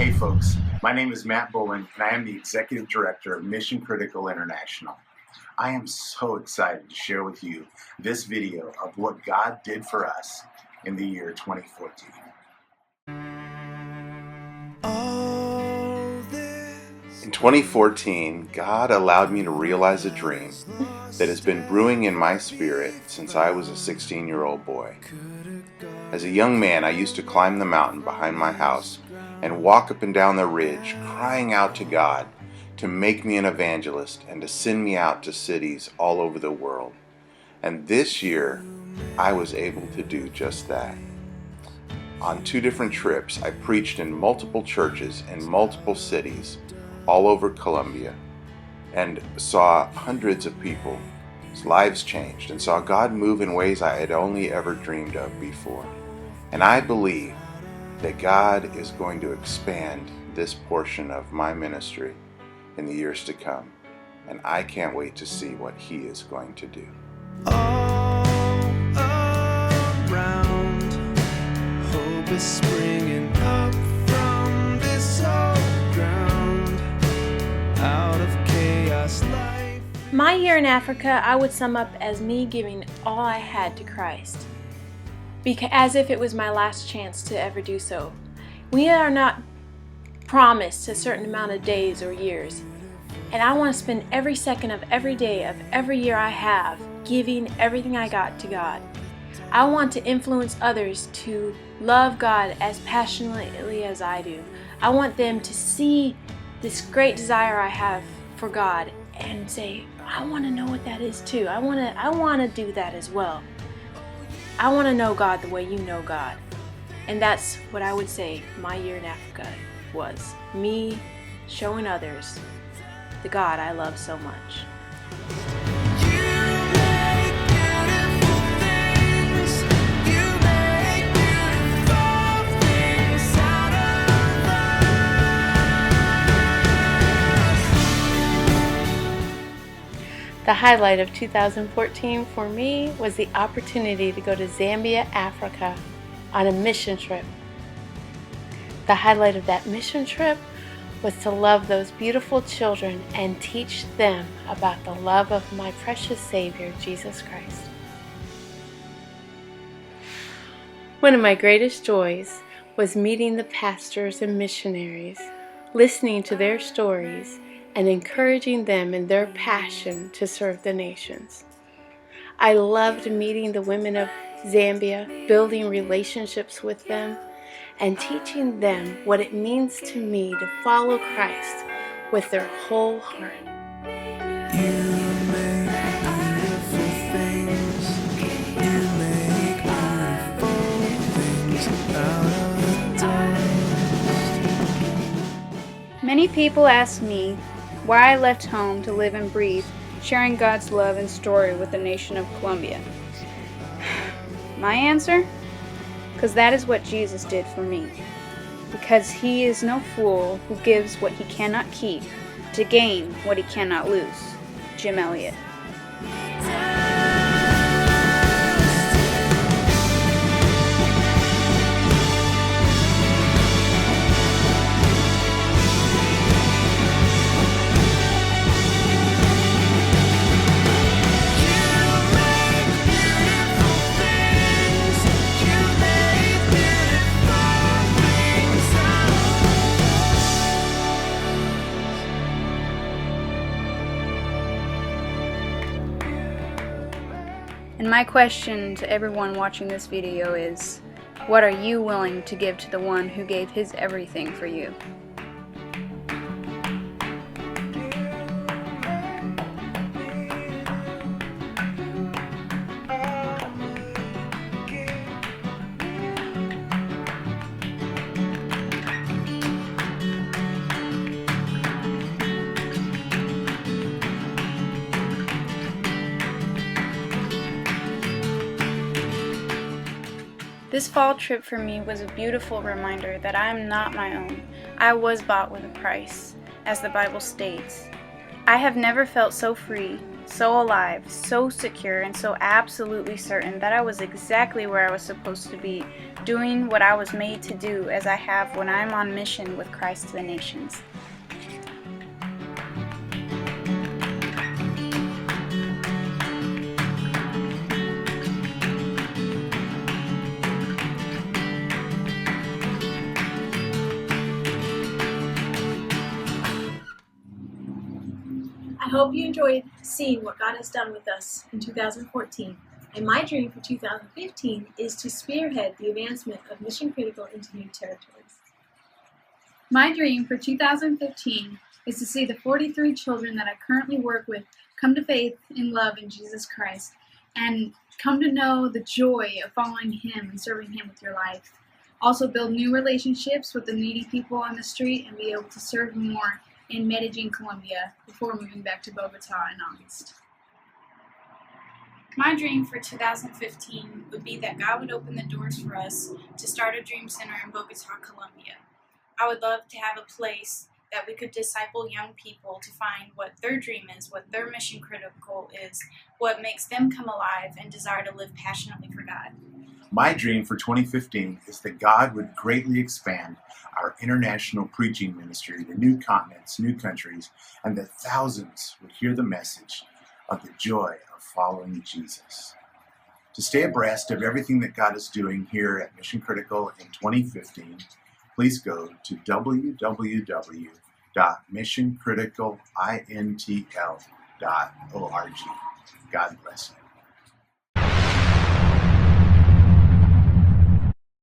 Hey folks, my name is Matt Bullen and I am the Executive Director of Mission Critical International. I am so excited to share with you this video of what God did for us in the year 2014. In 2014, God allowed me to realize a dream that has been brewing in my spirit since I was a 16-year-old boy. As a young man, I used to climb the mountain behind my house and walk up and down the ridge, crying out to God to make me an evangelist and to send me out to cities all over the world. And this year, I was able to do just that. On 2 different trips, I preached in multiple churches in multiple cities all over Colombia and saw hundreds of people's lives changed and saw God move in ways I had only ever dreamed of before. And I believe that God is going to expand this portion of my ministry in the years to come. And I can't wait to see what He is going to do. All around, hope is springing up from this old ground, out of chaos life. My year in Africa, I would sum up as me giving all I had to Christ, as if it was my last chance to ever do so. We are not promised a certain amount of days or years, and I want to spend every second of every day of every year I have giving everything I got to God. I want to influence others to love God as passionately as I do. I want them to see this great desire I have for God and say, I want to know what that is too. I want to do that as well. I want to know God the way you know God. And that's what I would say my year in Africa was. Me showing others the God I love so much. The highlight of 2014 for me was the opportunity to go to Zambia, Africa on a mission trip. The highlight of that mission trip was to love those beautiful children and teach them about the love of my precious Savior, Jesus Christ. One of my greatest joys was meeting the pastors and missionaries, listening to their stories, and encouraging them in their passion to serve the nations. I loved meeting the women of Zambia, building relationships with them, and teaching them what it means to me to follow Christ with their whole heart. You make beautiful things. You make beautiful things out of the dust. Many people ask me why I left home to live and breathe, sharing God's love and story with the nation of Colombia. My answer? Because that is what Jesus did for me. Because He is no fool who gives what he cannot keep to gain what he cannot lose. Jim Elliot. And my question to everyone watching this video is, what are you willing to give to the one who gave his everything for you? This fall trip for me was a beautiful reminder that I am not my own. I was bought with a price, as the Bible states. I have never felt so free, so alive, so secure, and so absolutely certain that I was exactly where I was supposed to be, doing what I was made to do as I have when I'm on mission with Christ to the nations. I hope you enjoyed seeing what God has done with us in 2014. And my dream for 2015 is to spearhead the advancement of Mission Critical into new territories. My dream for 2015 is to see the 43 children that I currently work with come to faith and love in Jesus Christ and come to know the joy of following Him and serving Him with your life. Also build new relationships with the needy people on the street and be able to serve more in Medellin, Colombia before moving back to Bogota in August. My dream for 2015 would be that God would open the doors for us to start a dream center in Bogota, Colombia. I would love to have a place that we could disciple young people to find what their dream is, what their mission critical is, what makes them come alive and desire to live passionately for God. My dream for 2015 is that God would greatly expand our international preaching ministry to new continents, new countries, and that thousands would hear the message of the joy of following Jesus. To stay abreast of everything that God is doing here at Mission Critical in 2015, please go to www.missioncriticalintl.org. God bless you.